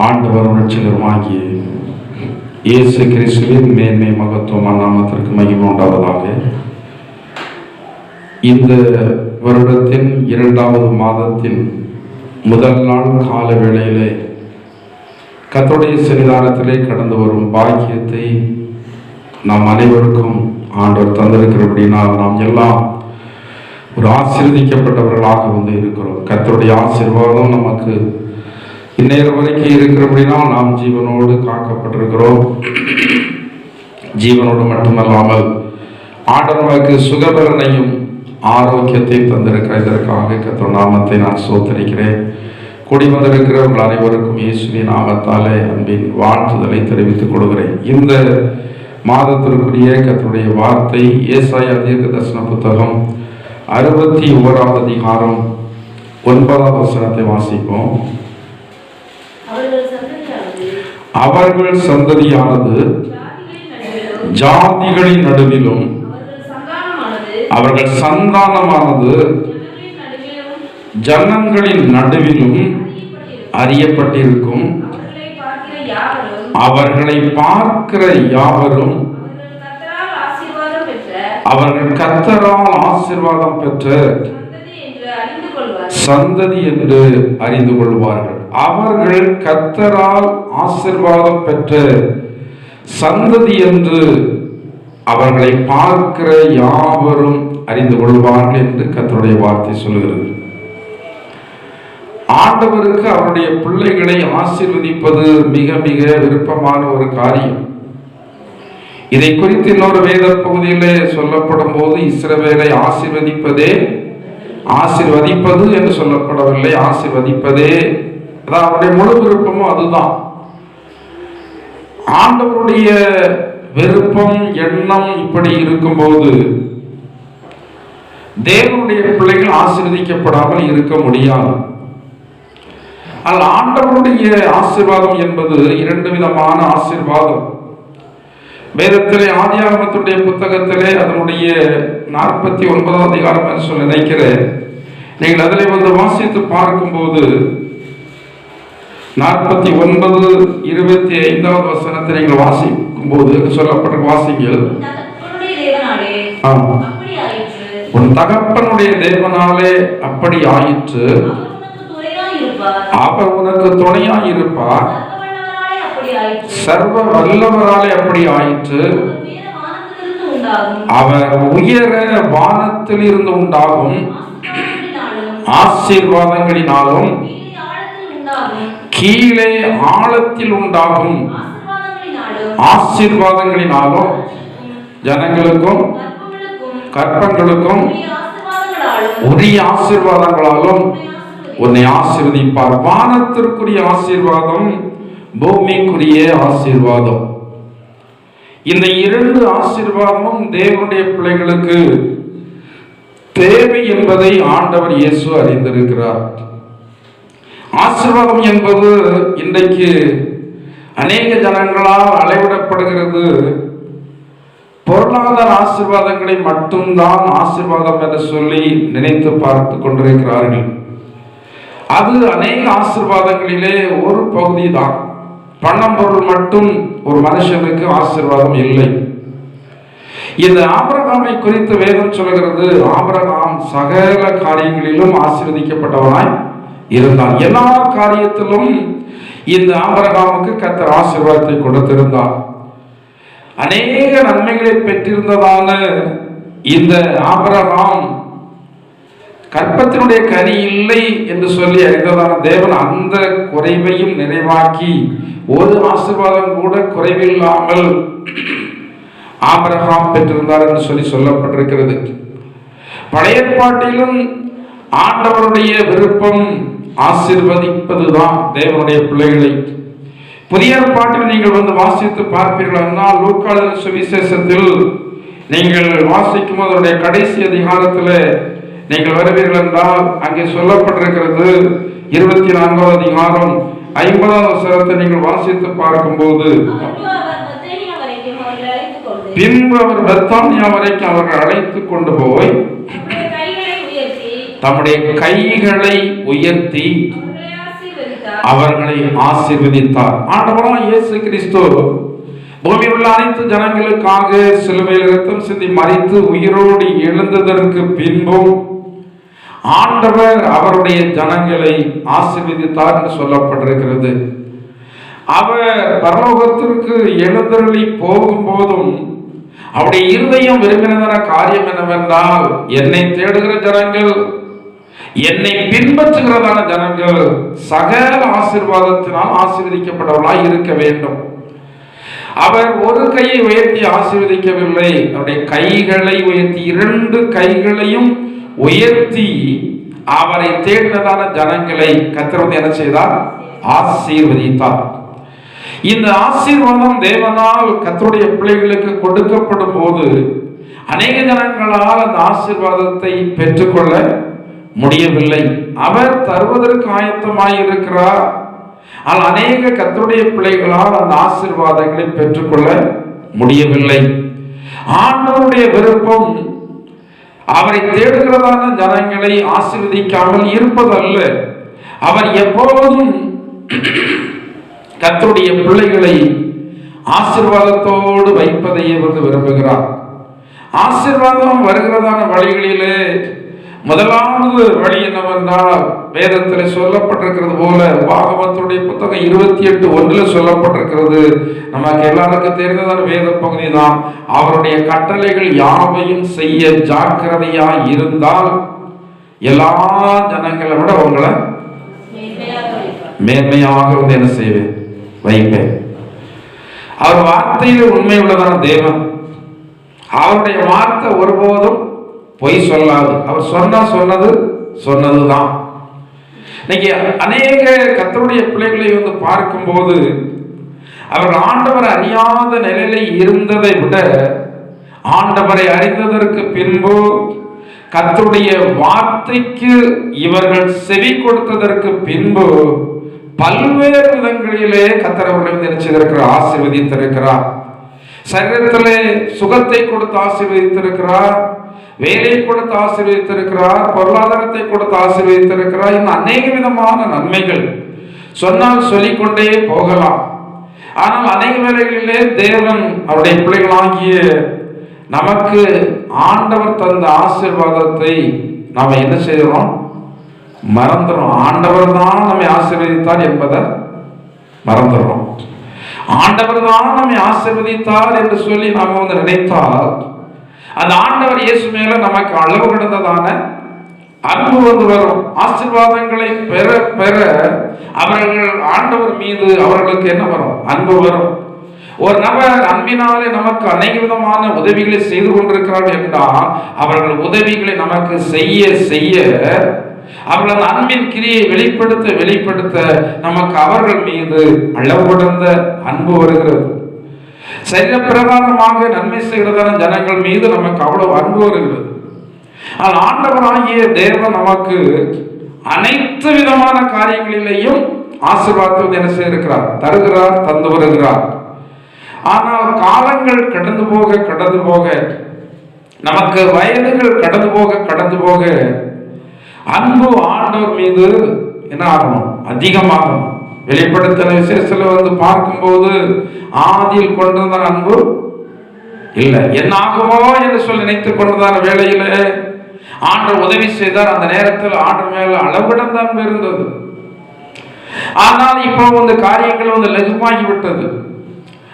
ஆண்டவரும் இரட்சகருமாகிய இயேசு கிறிஸ்துவின் மேன்மை மகத்துவமான நாமத்திற்கு மகிமை உண்டாவதாக. இந்த வருடத்தின் 2வது மாதத்தின் முதல் நாள் கால வேளையிலே கர்த்தருடைய சன்னிதானத்திலே கடந்து வரும் பாக்கியத்தை நாம் அனைவருக்கும் ஆண்டவர் தந்திருக்கிறபடினால் நாம் எல்லாம் ஒரு ஆசீர்வதிக்கப்பட்டவர்களாக வந்து இருக்கிறோம். கர்த்தருடைய ஆசீர்வாதம் நமக்கு இந்நேரம் வரைக்கும் இருக்கிறபடினால் நாம் ஜீவனோடு காக்கப்பட்டிருக்கிறோம். ஜீவனோடு மட்டுமல்லாமல் ஆண்டவர் நமக்கு சுகபலனையும் ஆரோக்கியத்தை தந்திருக்கிற இதற்காக கர்த்தர் நாமத்தை நான் ஸ்தோத்திரிக்கிறேன். கூடி வந்திருக்கிற உங்கள் அனைவருக்கும் இயேசுவின் நாமத்தாலே அன்பின் வாழ்த்துதலை தெரிவித்துக் கொள்கிறேன். இந்த மாதத்திற்குரிய கர்த்தருடைய வார்த்தை ஏசாயா தீர்க்கதரிசன புத்தகம் 61வது அதிகாரம் 9வது வசனத்தை வாசிப்போம். அவர்கள் சந்ததியானது ஜாதிகளின் நடுவிலும் அவர்கள் சந்தானமானது ஜனங்களின் நடுவிலும் அறியப்பட்டிருக்கும். அவர்களை பார்க்கிற யாவரும் அவர்கள் கர்த்தரால் ஆசீர்வாதம் பெற்ற சந்ததி என்று அறிந்து கொள்வார்கள். அவர்கள் கர்த்தரால் ஆசீர்வாதம் பெற்ற சந்ததி என்று அவர்களை பார்க்கிற யாவரும் அறிந்து கொள்வார்கள் என்று கர்த்தருடைய வார்த்தை சொல்கிறது. ஆண்டவருக்கு அவருடைய பிள்ளைகளை ஆசீர்வதிப்பது மிக மிக விருப்பமான ஒரு காரியம். இதை குறித்து இன்னொரு வேத பகுதியிலே சொல்லப்படும் போது இஸ்ரவேலை ஆசீர்வதிப்பது என்று சொல்லப்படவில்லை, ஆசீர்வதிப்பதே அதான் அவருடைய முழு விருப்பமும். அதுதான் ஆண்டவருடைய விருப்பம் எண்ணம். இப்படி இருக்கும்போது தேவனுடைய பிள்ளைகள் ஆசீர்வதிக்கப்படாமல் இருக்க முடியாது. ஆனால் ஆண்டவருடைய ஆசீர்வாதம் என்பது 2 விதமான ஆசீர்வாதம். வேதத்திலே ஆதியாகமத்துடைய புத்தகத்திலே அதனுடைய 49வது அதிகாரம் என்று சொல்ல நினைக்கிறேன். நீங்கள் அதிலே வந்து வாசித்து பார்க்கும்போது 49:25 வசனத்தை நீங்கள் வாசிக்கும் போது சொல்லப்பட்ட வாசிங்கள். உன் தகப்பனுடைய தேவனாலே அப்படி ஆயிற்று, அவர் உனக்கு துணையாய் இருப்பார், சர்வ வல்லவராலே அப்படி ஆயிற்று, அவர் உயர வானத்தில் இருந்து உண்டாகும் ஆசீர்வாதங்களினாலும் கீழே ஆழத்தில் உண்டாகும் ஆசீர்வாதங்களினாலும் ஜனங்களுக்கும் கற்பங்களுக்கும் உரிய ஆசீர்வாதங்களாலும் உன்னை ஆசீர்வதிப்பார். வானத்திற்குரிய ஆசீர்வாதம், பூமிக்குரிய ஆசீர்வாதம். இந்த 2 ஆசீர்வாதமும் தேவனுடைய பிள்ளைகளுக்கு தேவை என்பதை ஆண்டவர் இயேசு அறிந்திருக்கிறார். ஆசீர்வாதம் என்பது இன்றைக்கு அநேக ஜனங்களால் அளவிடப்படுகிறது. பொருளாதார ஆசீர்வாதங்களை மட்டும்தான் ஆசீர்வாதம் என்று சொல்லி நினைத்து பார்த்து கொண்டிருக்கிறார்கள். அது அநேக ஆசீர்வாதங்களிலே ஒரு பகுதி தான். பணம் பொருள் மட்டும் ஒரு மனுஷனுக்கு ஆசீர்வாதம் இல்லை. இந்த ஆபிரகாமை குறித்து வேதம் சொல்கிறது, ஆபிரகாம் சகல காரியங்களிலும் ஆசீர்வதிக்கப்பட்டவனாய் இருந்தான். எல்லா காரியத்திலும் இந்த ஆபிரகாமுக்கு கர்த்தர் ஆசீர்வாதத்தை கொடுத்திருந்தார். அநேக நன்மைகளை பெற்றிருந்ததான இந்த ஆபிரகாம் கற்பத்தினுடைய கனி இல்லை என்று சொல்லி அறிந்ததான தேவன் அந்த குறைவையும் நிறைவாக்கி ஒரு ஆசீர்வாதம் கூட குறைவில்லாமல் ஆபிரகாம் பெற்றிருந்தார் என்று சொல்லி சொல்லப்பட்டிருக்கிறது. பழைய ஏற்பாட்டிலும் ஆண்டவருடைய விருப்பம் ஆசீர்வதிப்பதுதான் தேவனுடைய பிள்ளைகளை. புதிய ஏற்பாட்டில் நீங்கள் வந்து வாசித்து பார்ப்பீர்கள் என்றால் லூக்கா எழுதின சுவிசேஷத்தில் நீங்கள் வாசிக்கும் அதனுடைய கடைசி அதிகாரத்தில் நீங்கள் வருவீர்கள் என்றால் அங்கே சொல்லப்பட்டிருக்கிறது 24வது அதிகாரம் 50வது வசனத்தை நீங்கள் வாசித்து பார்க்கும்போது, பின்பு அவர் பெத்தானியா வரைக்கும் அவர்கள் அழைத்து கொண்டு போய் தம்முடைய கைகளை உயர்த்தி அவர்களை ஆசீர்வதித்தார். ஆண்டவராகிய இயேசு கிறிஸ்து பூமியில் உள்ள அனைத்து ஜனங்களுக்காக சிலுவையில் இரத்தம் சிந்தி மரித்து உயிரோடு எழுந்ததற்கு பின்பும் ஆண்டவர் அவருடைய ஜனங்களை ஆசீர்வதித்தார் என்று சொல்லப்பட்டிருக்கிறது. அவர் பரலோகத்திற்கு எழுந்தருளி போகும்போதும் அவருடைய இருதயம் விரும்பினதான காரியம் என்னவென்றால், என்னை தேடுகிற ஜனங்கள், என்னை பின்பற்றுகிறதான ஜனங்கள் சகல ஆசீர்வாதத்தினால் ஆசீர்வதிக்கப்பட்டவர்களாய் இருக்க வேண்டும். அவர் ஒரு கையை உயர்த்தி ஆசீர்வதிக்கவில்லை, அவருடைய கைகளை உயர்த்தி, இரண்டு கைகளையும் உயர்த்தி அவரை தேடினதான ஜனங்களை கர்த்தர் என்ன செய்தார்? ஆசீர்வதித்தார். இந்த ஆசீர்வாதம் தேவனால் கர்த்தருடைய பிள்ளைகளுக்கு கொடுக்கப்படும் போது அநேக ஜனங்களால் அந்த ஆசீர்வாதத்தை பெற்றுக்கொள்ள முடியவில்லை. அவர் தருவதற்கு ஆயத்தமாய் இருக்கிறார். ஆனால் அநேக கர்த்தருடைய பிள்ளைகளால் அந்த ஆசீர்வாதங்களை பெற்றுக்கொள்ள முடியவில்லை. ஆண்டவருடைய விருப்பம் அவரை தேடுகிறதான ஜனங்களை ஆசீர்வதிக்காமல் இருப்பதல்ல. அவர் எப்போதும் கர்த்தருடைய பிள்ளைகளை ஆசீர்வாதத்தோடு வைப்பதையே விரும்புகிறார். ஆசீர்வாதம் வருகிறதான வழிகளிலே முதலாவது வழி என்னவென்றால், வேதத்தில் சொல்லப்பட்டிருக்கிறது போல பாகவத்துடைய புத்தகம் 28:1 சொல்லப்பட்டிருக்கிறது. நமக்கு எல்லாருக்கும் தெரிந்ததான வேத பகுதி தான். அவருடைய கட்டளைகள் யாவையும் செய்ய ஜாக்கிரதையா இருந்தால் எல்லா ஜனங்களை விட உங்களை மேன்மையாக என்ன செய்வேன்? வைப்பேன். அவர் வார்த்தையில் உண்மை உள்ளதான தேவன். அவருடைய வார்த்தை ஒருபோதும் பொய் சொல்லாது. அவர் சொன்னதுதான். இன்னைக்கு அநேக கர்த்தருடைய பிள்ளைகளை பார்க்கும்போது அவர்கள் ஆண்டவரை அறியாத நிலையில இருந்ததை விட ஆண்டவரை அறிந்ததற்கு பின்பு கர்த்தருடைய வார்த்தைக்கு இவர்கள் செவி கொடுத்ததற்கு பின்பு பல்வேறு விதங்களிலே கர்த்தர் அவர்களை நினைச்சிருக்கிறார், ஆசீர்வதித்திருக்கிறார். சரீரத்திலே சுகத்தை கொடுத்து ஆசீர்வதித்திருக்கிறார், வேலை கொடுத்து ஆசீர்வதித்திருக்கிறார், பொருளாதாரத்தை கொடுத்து ஆசீர்வதித்திருக்கிறார். இன்னும் அநேக விதமான நன்மைகள் சொன்னால் சொல்லிக்கொண்டே போகலாம். ஆனால் அநேக வேளைகளிலே தேவன் அவருடைய பிள்ளைகளாகிய நமக்கு ஆண்டவர் தந்த ஆசீர்வாதத்தை நாம என்ன செய்யறோம்? மறந்துடும். ஆண்டவர் தான் நம்மை ஆசீர்வதித்தார் என்பதை மறந்துடுறோம். ஆண்டவர் தான் நம்மை ஆசீர்வதித்தார் என்று சொல்லி நாம நினைத்தால் அந்த ஆண்டவர் இயேசு மேல நமக்கு அளவு கடந்ததான அன்பு வரும். ஆசீர்வாதங்களை பெற பெற அவர்கள் ஆண்டவர் மீது அவர்களுக்கு என்ன வரும்? அன்பு வரும். ஒரு நபர் அன்பினாலே நமக்கு அநேக விதமான உதவிகளை செய்து கொண்டிருக்கிறார்கள் என்றால் அவர்கள் உதவிகளை நமக்கு செய்ய செய்ய அவர்கள் அன்பின் கிரியை வெளிப்படுத்த நமக்கு அவர்கள் மீது அளவு கடந்த அன்பு வருகிறது. சரீர பிரகாரமாக நன்மை செய்கிறதான ஜனங்கள் மீது நமக்கு அவ்வளவு அன்பு வருகிறது. ஆனால் ஆண்டவராகிய தேவன் நமக்கு அனைத்து விதமான காரியங்களிலேயும் ஆசீர்வாதத்தை என்ன செய்திருக்கிறார்? தருகிறார், தந்து வருகிறார். ஆனால் காலங்கள் கடந்து போக நமக்கு வயதுகள் கடந்து போக அன்பு ஆண்டவர் மீது என்ன ஆகணும்? அதிகமாகும். வெளிப்படுத்தின விசேஷத்துல பார்க்கும்போது ஆதியில் கொண்டிருந்த அன்பு இல்லை, என்ன ஆகுமோ என்று சொல்லி நினைத்துக் கொண்டதான வேளையில ஆண்டவர் உதவி செய்தார். அந்த நேரத்தில் ஆண்டவர் மேல அளவிடந்த அன்பு இருந்தது. ஆனால் இப்போ காரியங்கள் லகுமாகி விட்டது.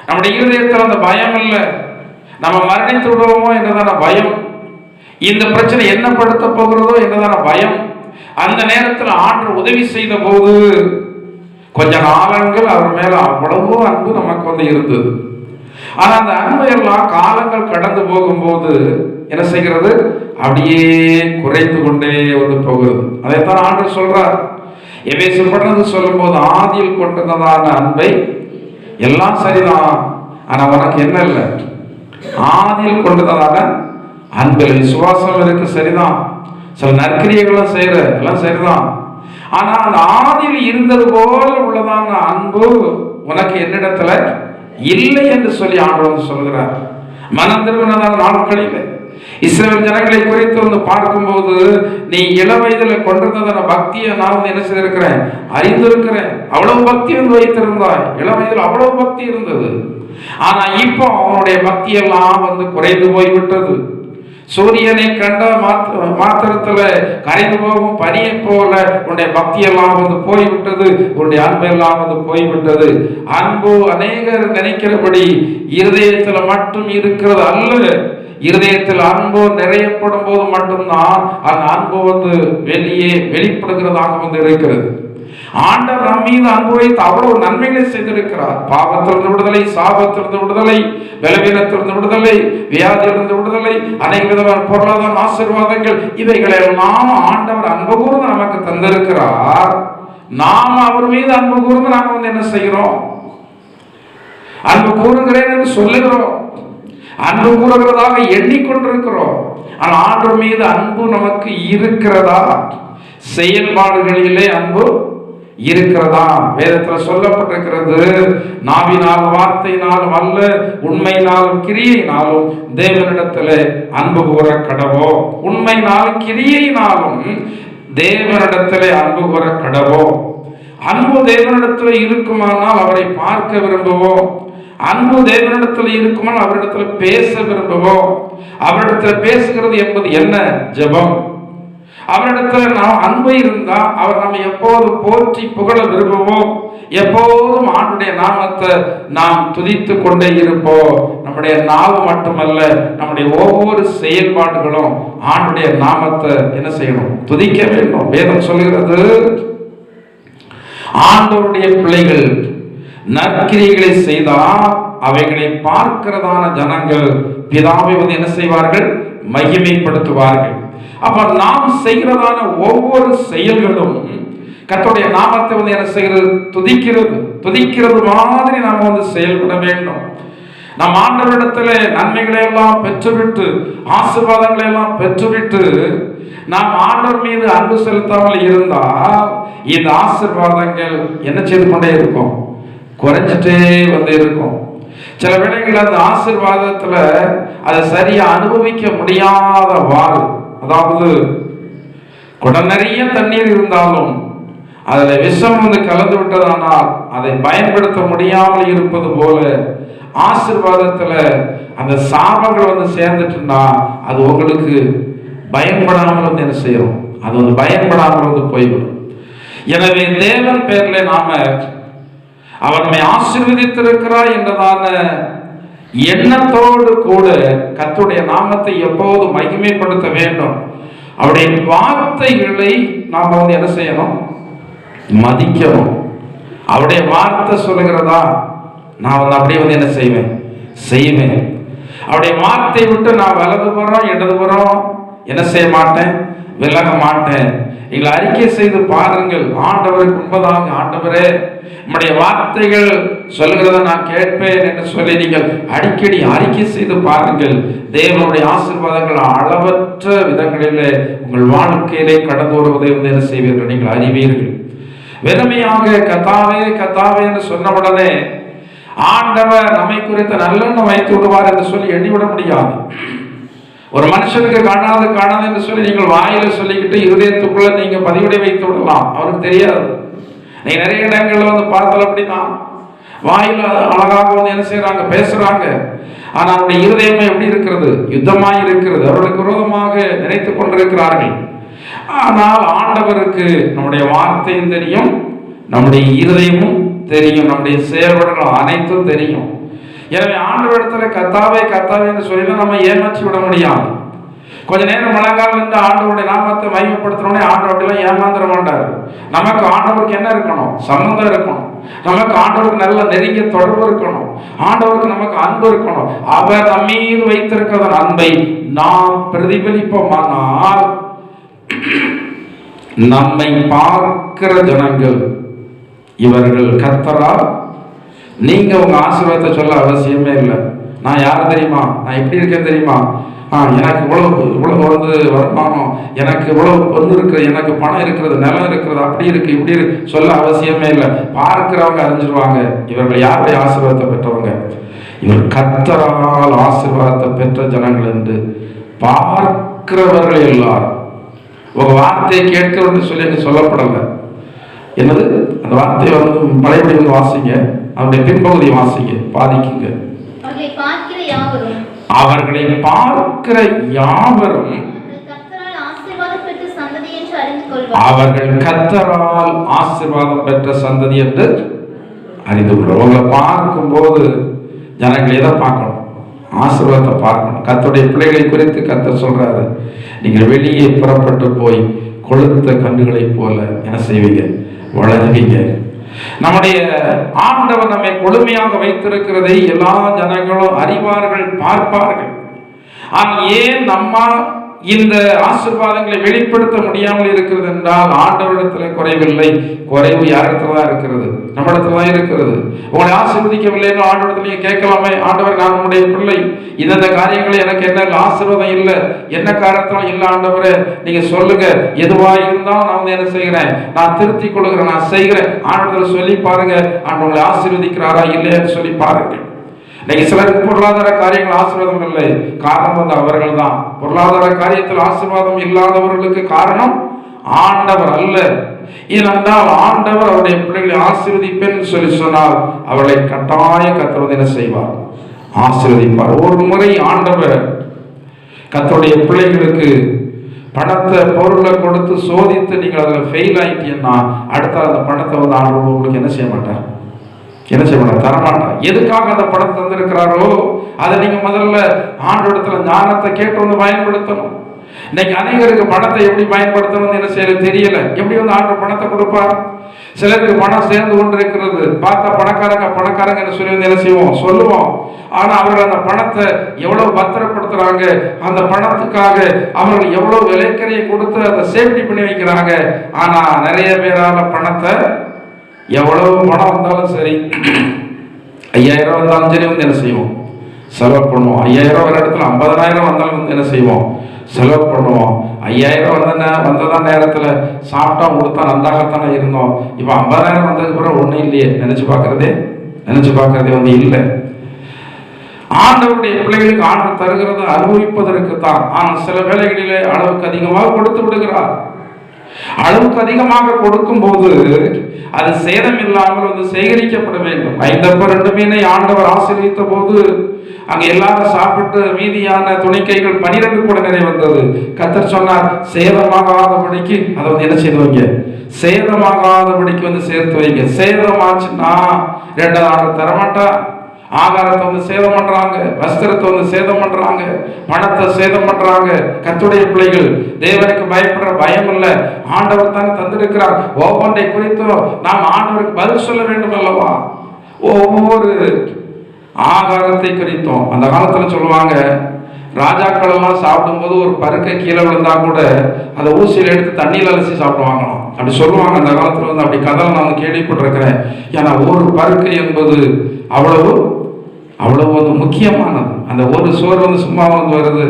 நம்முடைய இருதயத்தில் அந்த பயம் இல்லை. நம்ம மரணித்து விடுவோமோ என்றதான பயம், இந்த பிரச்சனை என்ன படுத்த போகிறதோ என்றதான பயம். அந்த நேரத்தில் ஆண்டவர் உதவி செய்த போது கொஞ்ச காலங்கள் அவர் மேல அவ்வளவோ அன்பு நமக்கு இருந்தது. ஆனா அந்த அன்பு எல்லாம் காலங்கள் கடந்து போகும்போது என்ன செய்கிறது? அப்படியே குறைந்து கொண்டே போகிறது. அதைத்தான் ஆண்டவர் சொல்றார். எபேசியர் பட்டணத்து சொல்லும் போது ஆதியில் கொண்டதான அன்பை எல்லாம் சரிதான், ஆனா உனக்கு என்ன இல்லை? ஆதியில் கொண்டதான அன்பில் விசுவாசம் இருக்கு, சரிதான். சில நற்கிரியர்களும் செய்யற எல்லாம் சரிதான். ஆனா அந்த ஆதியில் இருந்தது போல உள்ளதான அன்பு உனக்கு என்னிடத்துல இல்லை என்று சொல்லி ஆண்டவர் சொல்கிறார். மனம் திரும்பினதான நாட்களில் இஸ்ரவேல் ஜனங்களை குறித்து வந்து பார்க்கும்போது, நீ இள வயதுல கொண்டிருந்ததான பக்தியை நான் வந்து என்ன செய்திருக்கிறேன், அறிந்திருக்கிறேன். அவ்வளவு பக்தி வந்து வைத்திருந்தாய், இள வயதுல அவ்வளவு பக்தி இருந்தது. ஆனா இப்போ அவனுடைய பக்தி எல்லாம் வந்து குறைந்து போய்விட்டது. சூரியனை கண்ட மாத்திரத்துல கரைந்து போகும் பனியை போல உன்னுடைய பக்தி எல்லாம் வந்து போய்விட்டது, உன்னுடைய அன்பு எல்லாம் வந்து போய்விட்டது. அன்பு அநேகர் நினைக்கிறபடி இருதயத்துல மட்டும் இருக்கிறது அல்ல. இருதயத்தில் அன்பு நிறையப்படும் போது மட்டும்தான் அந்த அன்பு வந்து வெளிப்படுகிறதாக வந்து இருக்கிறது. ஆண்டவர் நம் மீது அன்பு வைத்து அவ்வளவு நன்மைகளை செய்திருக்கிறார். பாவத்திலிருந்து விடுதலை, சாபத்திலிருந்து விடுதலை, பலவீனத்திலிருந்து விடுதலை, வியாதியிலிருந்து விடுதலை, அநேக விதமான பொருளாதார ஆசீர்வாதங்கள், இவைகளெல்லாம் ஆண்டவர் அன்பு கூர்ந்து நமக்கு தந்திருக்கிறார். நாம் அவர் மீது அன்பு கூர்ந்து நாம் வந்து என்ன செய்கிறோம், அன்பு கூறுகிறேன் என்று சொல்லுகிறோம், அன்பு கூறுகிறதாக எண்ணிக்கொண்டிருக்கிறோம். ஆனால் ஆண்டவர் மீது அன்பு நமக்கு இருக்கிறதா? செயல்பாடுகளிலே அன்பு இருக்கிறதா? வேதத்தில் சொல்லப்பட்டிருக்கிறது, நாவினாலும் வார்த்தையினாலும் அல்ல, உண்மையினாலும் கிரியையினாலும் தேவனிடத்தில் அன்பு கூற கடவோ. உண்மையினாலும் கிரியையினாலும் தேவனிடத்தில் அன்பு கூற கடவோ. அன்பு தேவனிடத்தில் இருக்குமானால் அவரை பார்க்க விரும்புவோம். அன்பு தேவனிடத்தில் இருக்குமானால் அவரிடத்தில் பேச விரும்புவோம். அவரிடத்தில் பேசுகிறது என்பது என்ன? ஜெபம். அவரிடத்துல நாம் அன்பு இருந்தா அவர் நம்ம எப்போதும் போற்றி புகழ விரும்புவோம். எப்போதும் ஆண்டுடைய நாமத்தை நாம் துதித்து கொண்டே இருப்போம். நம்முடைய நாவு மட்டுமல்ல, நம்முடைய ஒவ்வொரு செயல்பாடுகளும் ஆண்டுடைய நாமத்தை என்ன செய்யணும், துதிக்க வேண்டும். வேதம் சொல்கிறது, ஆண்டவருடைய பிள்ளைகள் நற்கிரியைகளை செய்தால் அவைகளை பார்க்கிறதான ஜனங்கள் பிதாவை வந்து என்ன செய்வார்கள், மகிமைப்படுத்துவார்கள். அப்ப நாம் செய்கிறதான ஒவ்வொரு செயல்களும் கர்த்தருடைய நாமத்தை வந்து என்ன செய்கிறது, துதிக்கிறது மாதிரி நாம் வந்து செயல்பட வேண்டும். நம் ஆண்டவரிடத்துல நன்மைகளை எல்லாம் பெற்றுவிட்டு, ஆசீர்வாதங்களை எல்லாம் பெற்றுவிட்டு நாம் ஆண்டவர் மீது அன்பு செலுத்தாமல் இருந்தால் இந்த ஆசீர்வாதங்கள் என்ன செய்து கொண்டே இருக்கும், குறைஞ்சிட்டே வந்து இருக்கும். சில வேளைகள் அந்த ஆசீர்வாதத்துல அதை சரியா அனுபவிக்க முடியாத வாறு, அதாவது குடம் நிறைய தண்ணீர் இருந்தாலும் அதுல விஷம் வந்து கலந்து விட்டதானால் அதை பயன்படுத்த முடியாமல் இருப்பது போல ஆசீர்வாதத்துல அந்த சாபங்கள் வந்து சேர்ந்துட்டுனா அது உங்களுக்கு பயன்படாமல் வந்து என்ன செய்யும், அது வந்து பயன்படாமல் வந்து போய்விடும். எனவே தேவன் பேர்ல நாம அவர் நம்மை ஆசீர்வதித்திருக்கிறார் என்றதான எண்ணத்தோடு கூட கர்த்தருடைய நாமத்தை எப்போது மகிமைப்படுத்த வேண்டும். அவருடைய வார்த்தைகளை நாம் வந்து என்ன செய்யணும், மதிக்கணும். அவருடைய வார்த்தை சொல்லுகிறதா, நான் வந்து அப்படியே வந்து என்ன செய்வேன். அவருடைய வார்த்தை விட்டு நான் வலதுபுறம் இடதுபுறம் என்ன செய்ய மாட்டேன், விலக மாட்டேன். நீங்கள் அறிக்கை செய்து பாருங்கள், ஆண்டவருக்கு முன்பதாக, ஆண்டவரே நம்முடைய வார்த்தைகள் சொல்கிறத நான் கேட்பேன் என்று சொல்லி நீங்கள் அடிக்கடி அறிக்கை செய்து பாருங்கள். தேவனுடைய ஆசீர்வாதங்கள் அளவற்ற விதங்களிலே உங்கள் வாழ்க்கையிலே கடந்து வருவதை வந்து என்ன செய்வீர்கள், நீங்கள் அறிவீர்கள். வெறுமையாக கத்தாவே கத்தாவே என்று சொன்னவுடனே ஆண்டவர் நம்மை குறித்த நல்லெண்ணம் வைத்து விடுவார் என்று சொல்லி எண்ணிவிட முடியாது. ஒரு மனுஷனுக்கு காணாது என்று சொல்லி நீங்கள் வாயில சொல்லிக்கிட்டு இருதயத்துக்குள்ள நீங்க பதிவிடை வைத்து விடலாம், அவருக்கு தெரியாது. நீ நிறைய இடங்கள்ல வந்து பார்த்தால் அப்படிதான், வாயில அழகாக வந்து என்ன செய்யறாங்க, பேசுறாங்க. ஆனா அவருடைய இருதயமே எப்படி இருக்கிறது, யுத்தமாய் இருக்கிறது. அவர்களுக்கு விரோதமாக நினைத்து கொண்டிருக்கிறார்கள். ஆனால் ஆண்டவருக்கு நம்முடைய வார்த்தையும் தெரியும், நம்முடைய இருதயமும் தெரியும், நம்முடைய செயல்பாடுகள் அனைத்தும் தெரியும். எனவே ஆண்டவரிடத்துல கத்தாவே கத்தாவே என்று சொல்லி நம்ம ஏமாற்றி விட முடியாது. கொஞ்ச நேரம் மழங்கால் இருந்து ஆண்டவருடைய நாமத்தை மகிமைப்படுத்தணும்னே ஆண்டவர் அப்படிலாம் ஏமாந்துட மாட்டார். நமக்கு ஆண்டவருக்கு என்ன இருக்கணும், சம்பந்தம் இருக்கணும். நமக்கு ஆண்டவருக்கு நல்ல நெருங்கிய தொடர்பு இருக்கணும். ஆண்டவருக்கு நமக்கு அன்பு இருக்கணும். அவர் நம் மீது வைத்திருக்கிற அன்பை நாம் பிரதிபலிப்போமானால் நம்மை பார்க்கிற ஜனங்கள் இவர்கள் கர்த்தரா, நீங்க உங்க ஆசீர்வாதத்தை சொல்ல அவசியமே இல்லை. நான் யார் தெரியுமா, நான் எப்படி இருக்கேன் தெரியுமா, எனக்கு இவ்வளவு வந்து வருமானம், எனக்கு இவ்வளவு பொண்ணு இருக்கிறது, எனக்கு பணம் இருக்கிறது, நிலம் இருக்கிறது, அப்படி இருக்கு இப்படி இருக்கு சொல்ல அவசியமே இல்லை. பார்க்கிறவங்க அறிஞ்சிருவாங்க இவர்கள் யாருடைய ஆசீர்வாதத்தை பெற்றவங்க, இவர் கர்த்தரால் ஆசீர்வாதத்தை பெற்ற ஜனங்கள் என்று பார்க்கிறவர்கள் எல்லாரும். உங்க வார்த்தையை கேட்கிறோம்னு சொல்லி அங்க சொல்லப்படலை. என்னது அந்த வார்த்தையை வந்து பழையபடி வாசிங்க, அவருடைய பின்பகுதியை வாசிங்க, பாதிக்குங்க. அவர்களை பார்க்கிற யாவரும் அவர்கள் கர்த்தரால் ஆசீர்வாதம் பெற்ற சந்ததி என்று அறிந்து கொள்வார். உங்களை பார்க்கும் போது ஜனங்கள் எதை பார்க்கணும்? ஆசீர்வாதத்தை பார்க்கணும். கர்த்தருடைய பிள்ளைகளை குறித்து கர்த்தர் சொல்றாரு, நீங்கள் வெளியே புறப்பட்டு போய் கொழுத்த கன்றுகளை போல என்ன செய்வீங்க? வளருவீங்க. நம்முடைய ஆண்டவர் நம்மை கொடுமையாக வைத்திருக்கிறதை எல்லா ஜனங்களும் அறிவார்கள், பார்ப்பார்கள். ஆனால் ஏன் நம்ம இந்த ஆசீர்வாதங்களை வெளிப்படுத்த முடியாமல் இருக்கிறது என்றால் ஆண்டவரிடத்தில் குறைவில்லை. குறைவு யாரிடத்துல தான் இருக்கிறது? நம்ம இடத்துல தான் இருக்கிறது. உங்களை ஆசீர்வதிக்கவில்லைன்னு ஆண்டவரிடத்துல நீங்க கேட்கலாமே, ஆண்டவர் நான் உங்களுடைய பிள்ளை, இந்த காரியங்கள் எனக்கு என்ன ஆசீர்வாதம் இல்லை, என்ன காரணத்தாலும் இல்லை ஆண்டவரே, நீங்க சொல்லுங்க, எதுவா இருந்தாலும் நான் வந்து என்ன செய்கிறேன்? நான் திருத்திக் கொள்கிறேன், நான் செய்கிறேன். ஆண்டவரிடத்துல சொல்லி பாருங்க, ஆண்டவர் உங்களை ஆசீர்வதிக்கிறாரா இல்லையான்னு சொல்லி பாருங்க. இன்னைக்கு சிலருக்கு பொருளாதார காரியங்கள் ஆசீர்வாதம் இல்லை, காரணம் வந்து அவர்கள் தான். பொருளாதார காரியத்தில் ஆசீர்வாதம் இல்லாதவர்களுக்கு காரணம் ஆண்டவர் அல்ல. ஏனென்றால் ஆண்டவர் அவருடைய பிள்ளைகளை ஆசீர்வதிப்பேன் சொல்லி சொன்னால் அவர்களை கட்டாய கர்த்தர் என்ன செய்வார்? ஆசீர்வதிப்பார். ஒரு முறை ஆண்டவர் கர்த்தருடைய பிள்ளைகளுக்கு பணத்தை பொருளை கொடுத்து சோதித்து நீங்கள் அதில் ஃபெயில் ஆயிட்டீங்கன்னா அடுத்த அந்த பணத்தை வந்து ஆண்டவர் உங்களுக்கு என்ன செய்ய மாட்டார்? என்ன செய்ய மாட்டார்? தரமாட்டார். எதுக்காக அந்த பணத்தை தந்திருக்கிறாரோ அதை நீங்க முதல்ல ஆண்டவரிடத்துல ஞானத்தை கேட்டு வந்து பயன்படுத்தணும். இன்னைக்கு அநேகருக்கு பணத்தை எப்படி பயன்படுத்தணும் என்ன செய்ய தெரியல. எப்படி வந்து ஆண்டவர் பணத்தை கொடுப்பார்? சிலருக்கு பணம் சேர்ந்து கொண்டு இருக்கிறது, பார்த்தா பணக்காரங்க சொல்லி வந்து என்ன செய்வோம்? சொல்லுவோம். ஆனா அவர்கள் அந்த பணத்தை எவ்வளவு பத்திரப்படுத்துறாங்க, அந்த பணத்துக்காக அவர்கள் எவ்வளவு விலைக்கரையை கொடுத்து அதை சேஃப்டி பண்ணி வைக்கிறாங்க. ஆனா நிறைய பேரால பணத்தை எவ்வளவு பணம் வந்தாலும் சரி, 5000 வந்தாலும் சரி வந்து என்ன செய்வோம்? செலவு பண்ணுவோம். 5000 வர இடத்துல 50000 வந்தாலும் வந்து என்ன செய்வோம்? செலவு பண்ணுவோம். 5000 வந்ததான் நேரத்தில் சாப்பிட்டா கொடுத்தா நன்றாகத்தானே இருந்தோம். இப்போ 50000 வந்ததுக்கு பிறகு ஒன்றும் இல்லையே. நினைச்சு பார்க்கறதே வந்து இல்லை. ஆண்டவருடைய பிள்ளைகளுக்கு ஆண்டு தருகிறது அனுபவிப்பதற்கு தான். ஆனால் சில வேளைகளிலே அளவுக்கு அதிகமாக கொடுத்து விடுகிறார். அளவுக்கு அதிகமாக கொடுக்கும் போது அது சேதம் இல்லாமல் வந்து சேகரிக்கப்பட வேண்டும். 5 மீனை ஆண்டவர் ஆசீர்வதித்த போது அங்க எல்லாரும் சாப்பிட்டு மீதியான துணிக்கைகள் 12 கூட நிறைய வந்தது. கர்த்தர் சொன்னார், சேதமாகாதபடிக்கு அதை வந்து என்ன செய்து வைங்க? சேதமாகாதபடிக்கு வந்து சேர்த்து வைங்க. சேதமாச்சுன்னா 2 ஆண்டு தரமாட்டா. ஆகாரத்தை வந்து சேதம் பண்றாங்க, வஸ்திரத்தை வந்து சேதம் பண்றாங்க, பணத்தை சேதம் பண்றாங்க. கர்த்தருடைய பிள்ளைகள் தேவனுக்கு பயப்படுற பயம் இல்லை. ஆண்டவர் தான் தந்திருக்கிறார். ஒவ்வொன்றை குறித்தும் நாம் ஆண்டவருக்கு பதில் சொல்ல வேண்டும் அல்லவா? ஒவ்வொரு ஆகாரத்தை குறித்தும் அந்த காலத்துல சொல்லுவாங்க, ராஜாக்கள் எல்லாம் சாப்பிடும்போது ஒரு பருக்கை கீழே விழுந்தா கூட அதை ஊசியில் எடுத்து தண்ணியில் அலசி சாப்பிடுவாங்களாம். அப்படி சொல்லுவாங்க அந்த காலத்துல வந்து. அப்படி கதை நான் கேள்விப்பட்டிருக்கிறேன். ஏன்னா ஒரு பருக்கை என்பது அவ்வளவு வந்து முக்கியமானது. அந்த ஒரு சோறு வந்து சும்மா வந்து வருது.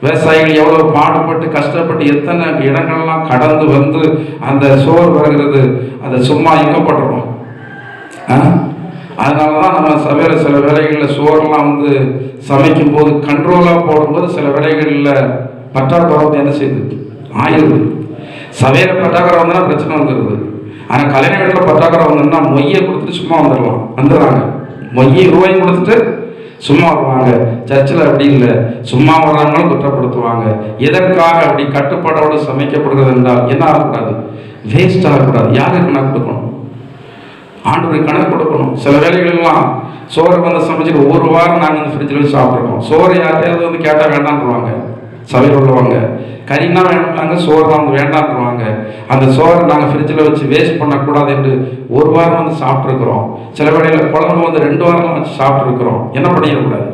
விவசாயிகள் எவ்வளவு பாடுபட்டு கஷ்டப்பட்டு எத்தனை இடங்கள்லாம் கடந்து வந்து அந்த சோறு வருகிறது. அதை சும்மா எங்கப்பட்டுரும். அதனாலதான் நம்ம சமையல் சில வேலைகளில் சோறுலாம் வந்து சமைக்கும் போது கண்ட்ரோலாக போடும்போது சில வேலைகளில் பற்றாக்குறை வந்து என்ன செய்யுது? ஆயிடுது. சமையல பற்றாக்குறை வந்தா பிரச்சனை வந்துடுது. ஆனால் கல்யாண வீட்டில் பற்றாக்குறை வந்ததுன்னா மொய்யை கொடுத்துட்டு சும்மா வந்துடுறாங்க. மொய்யை ரூபாயும் கொடுத்துட்டு சும்மா வருவாங்க. சர்ச்சில் அப்படி இல்லை, சும்மா வர்றவங்களும் குற்றப்படுத்துவாங்க. எதற்காக அப்படி கட்டுப்பாடோடு சமைக்கப்படுகிறது என்றால் என்ன ஆகக்கூடாது? வேஸ்ட் ஆகக்கூடாது. யாருக்கு கணக்கு கொடுக்கணும்? ஆண்டவருக்கு கணக்கு கொடுக்கணும். சில வேலைகளெல்லாம் சோறு வந்து சமைச்சிட்டு 1 வாரம் நாங்கள் வந்து ஃப்ரிட்ஜில் வச்சு சாப்பிட்ருக்கோம். சோறு யார்ட்டையாவது வந்து கேட்டால் வேண்டான்ருவாங்க. சபையில் உள்ளவங்க கறினா வேண்டாங்க, சோறு தான் வந்து வேண்டான்ருவாங்க. அந்த சோறை நாங்கள் ஃப்ரிட்ஜில் வச்சு வேஸ்ட் பண்ணக்கூடாது என்று 1 வாரம் வந்து சாப்பிட்ருக்குறோம். சில வேளையில் குழம்பு வந்து 2 வாரம் வச்சு சாப்பிட்ருக்குறோம். என்ன பண்ணிடக்கூடாது?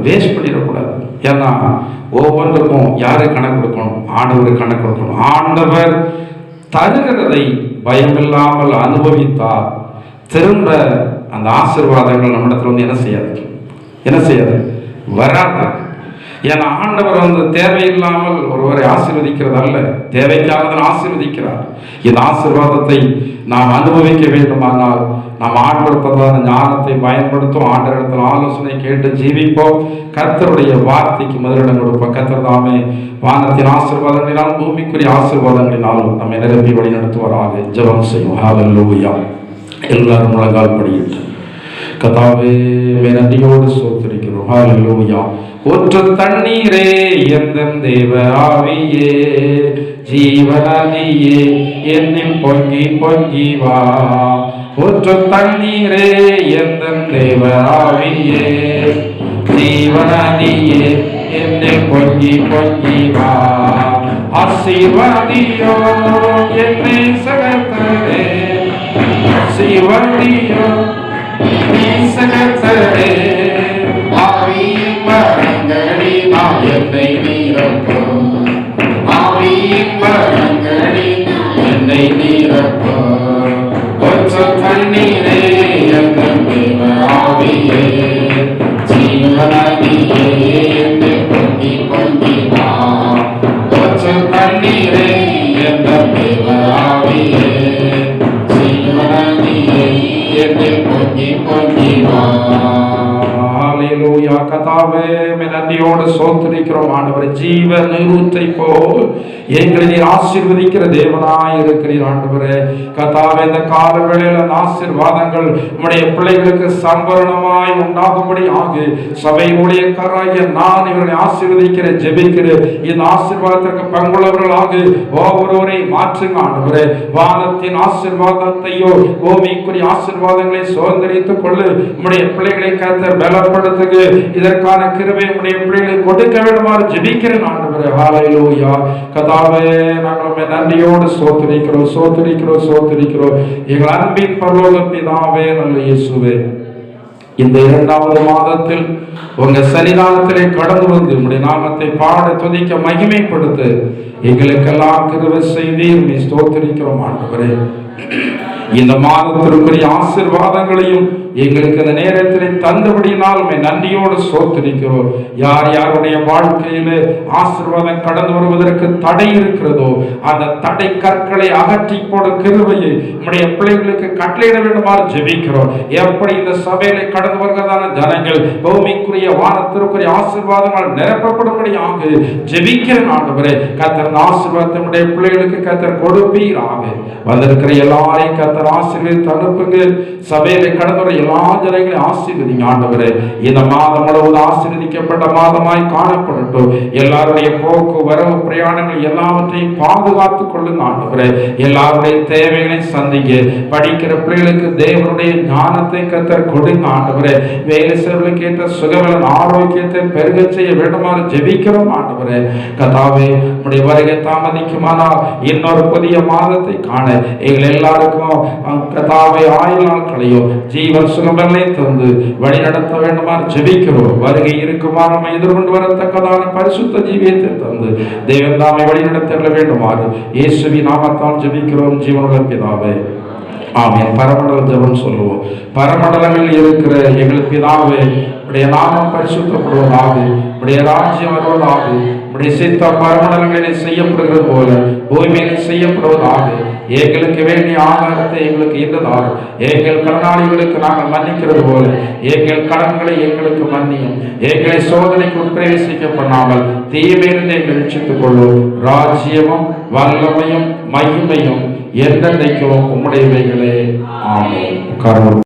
வேஸ்ட் பண்ணிடக்கூடாது. ஏன்னா ஒவ்வொன்றுக்கும் யாருக்கு கணக்கு கொடுக்கணும்? ஆண்டவருக்கு கணக்கு கொடுக்கணும். ஆண்டவர் தருகிறதை பயமில்லாமல் அனுபவித்தால் திரும்ப அந்த ஆசீர்வாதங்கள் நம்மிடத்தில் வந்து என்ன செய்யாது? வராது. ஏன்னா ஆண்டவர் தேவையில்லாமல் ஒருவரை ஆசீர்வதிக்கிறது அல்ல, தேவைக்காக தான் ஆசீர்வதிக்கிறார். இந்த ஆசீர்வாதத்தை நாம் அனுபவிக்க வேண்டுமானால் நாம் ஆண்டவருடைய ஞானத்தை பயன்படுத்தும், ஆண்டவரிடத்தில் ஆலோசனை கேட்டு ஜீவிப்போம், கர்த்தருடைய வார்த்தைக்கு முதலிடம் கொடுப்போம். கர்த்தர் தாமே வானத்தின் ஆசீர்வாதங்களினாலும் பூமிக்குரிய ஆசீர்வாதங்களினாலும் நம்மை நிரப்பி வழி நடத்துவாராக. ஜெபம் செய்வோம். ஹல்லேலூயா. எல்லாரும் முழங்கால் படியிட்டு கர்த்தாவே நன்றியோடு ஸ்தோத்திரிக்கிறோம். ஹல்லேலூயா. ஊற்று தண்ணீரே எந்தன் தேவ ஆவியே, ஜீவநதியே என்னில் பொங்கி பொங்கி வா. ஊற்று தண்ணீரே எந்தன் தேவ ஆவியே, ஜீவநதியே என்னில் பொங்கி பொங்கி வா. ஆசீர்வாதியோ என்னை சகத்தரே, ஆசீர்வாதியோ சகத்தரே, ஆவியின் வரங்களினால் என்னை நிரப்பும், ஆவியின் வரங்களினால் என்னை நிரப்பும். ஒற்று தண்ணீரே எங்கள் தேவ ஆவியே, ஜீவநதியே என்னில் பொங்கி பொங்கி வா. ஒற்று தண்ணீரே எங்கள் தேவ ஆவியே, ஜீவநதியே என்னில் பொங்கி பொங்கி வா. ஹல்லேலூயா. கர்த்தாவே நன்றியோடு ஸ்தோத்திரிக்கிறோம். ஆண்டவரே ஜீவ நீரூற்றை போல் எங்களை நீர் ஆசீர்வதிக்கிற தேவனாய் இருக்கிறீர். ஆண்டவரே கர்த்தாவே இந்த கால வேளையில் ஆசீர்வாதங்கள் உம்முடைய பிள்ளைகளுக்கு சம்பரணமாய் உண்டாகும்படி ஆகு. சபையினுடைய கராய நான் இவர்களை ஆசீர்வதிக்கிற ஜெபிக்கிறேன். இந்த ஆசீர்வாதத்திற்கு பங்குள்ளவர்களாக ஒவ்வொருவரை மாற்றுங்க. ஆண்டவரே வானத்தின் ஆசீர்வாதத்தையோ பூமிக்குரிய ஆசீர்வாதங்களை சுதந்திரித்துக் கொள்ளு. உம்முடைய பிள்ளைகளை கர்த்தர் பலப்படுத்துக. இதற்கான கிருபை உம்முடைய பிள்ளைகளுக்கு கொடுக்க வேண்டுமாறு ஜெபிக்கிறேன். ஆண்டவரே ஹல்லேலூயா. கர்த்தாவே நாங்கள் நன்றியோடு ஸ்தோத்திரிக்கிறோம் ஸ்தோத்திரிக்கிறோம் ஸ்தோத்திரிக்கிறோம். எங்கள் அன்பின் பரலோக பிதாவே, நல்ல இயேசுவே, இந்த 2வது மாதத்தில் உங்க சன்னிதானத்திலே கடந்து வந்து உம்முடைய நாமத்தை பாட துதிக்க மகிமைப்படுத்த எங்களுக்கெல்லாம் கிருபை செய்தீர். நீ ஸ்தோத்திரிக்கிறோம். ஆண்டவரே இந்த மாதத்திற்குரிய ஆசீர்வாதங்களையும் எங்களுக்கு இந்த நேரத்தில் தந்தபடியினால் நன்றியோடு ஸ்தோத்திரிக்கிறோம். யார் யாருடைய வாழ்க்கையிலே ஆசீர்வாதம் கடந்து வருவதற்கு தடை இருக்கிறதோ அந்த தடை கற்களை அகற்றி போடும் கிருபையை நம்முடைய பிள்ளைகளுக்கு கட்டளையிட வேண்டுமாறு ஜெபிக்கிறோம். எப்படி இந்த சபையில கடந்து வருகிறதான ஜனங்கள் பூமிக்குரிய வானத்திற்குரிய ஆசீர்வாதங்கள் நிரப்பப்படும்படியாக ஜெபிக்கிறேன். ஆண்டவரே கர்த்தர் ஆசீர்வாதத்தை நம்முடைய பிள்ளைகளுக்கு கர்த்தர் கொடுப்பீராக. வந்திருக்கிற எல்லாரையும் கர்த்தர் ஆசீர்வதித்து அனுப்புங்க. சபையில கடந்து வர எல்லா ஜனங்களையும் ஆசீர்வதிங்க. ஆண்டவரே இந்த மாதம் முழுவதும் ஆசீர்வதிக்கப்பட்ட மாதமாய் காணப்படட்டும். எல்லாருடைய போக்கு வரவு பிரயாணங்கள் எல்லாவற்றையும் பாதுகாத்துக் கொள்ளுங்க. ஆண்டவரே எல்லாருடைய தேவைகளை சந்திங்க. படிக்கிற பிள்ளைகளுக்கு தேவனுடைய ஞானத்தை கர்த்தர் கொடுங்க. ஆண்டவரே வேலை செய்வர்களுக்கு ஏற்ற சுகவலன் ஆரோக்கியத்தை பெருக செய்ய வேண்டுமாறு ஜெபிக்கிறோம். ஆண்டவரே கர்த்தாவே உம்முடைய வருகை தாமதிக்குமானால் இன்னொரு புதிய மாதத்தை காண எங்கள் எல்லாருக்கும் கர்த்தாவே ஆயுள் நாட்களையும் ஜீவன் சுகங்களை தந்து வழி நடத்த வேண்டுமாறு ஜெபிக்கிறோம். வருகை இருக்குமாறு நம்ம எதிர்கொண்டு வரத்தக்கதான பரிசுத்த ஜீவியத்தை தந்து தேவன் தாமே வழி நடத்த வேண்டுமாறு இயேசுவின் நாமத்தால் ஜெபிக்கிறோம். ஜீவனுள்ள பிதாவே, ஆமென். பரமண்டல ஜெபம் சொல்லுவோம். பரமண்டலங்களில் இருக்கிற எங்கள் பிதாவே, உடைய நாமம் பரிசுத்தப்படுவதாக, உடைய ராஜ்யம் வருவதாக, உடைய சித்தம் பரமண்டலங்களிலே செய்யப்படுகிறது போல பூமியிலே செய்யப்படுவதாக. எங்களுக்கு வேண்டிய ஆகாரத்தை எங்களுக்கு இன்றதால் எங்கள் கடனாளிகளுக்கு நாங்கள் மன்னிக்கிறது போல எங்கள் கடன்களை எங்களுக்கு மன்னியும். எங்களை சோதனைக்கு உட்பிரவேசிக்க பண்ணாமல் தீமையிலிருந்து எங்களை ரட்சித்துக் கொள்ளும். ராஜ்யமும் வல்லமையும் மகிமையும் என்றென்றைக்கும் உம்முடையவைகளே. ஆமென்.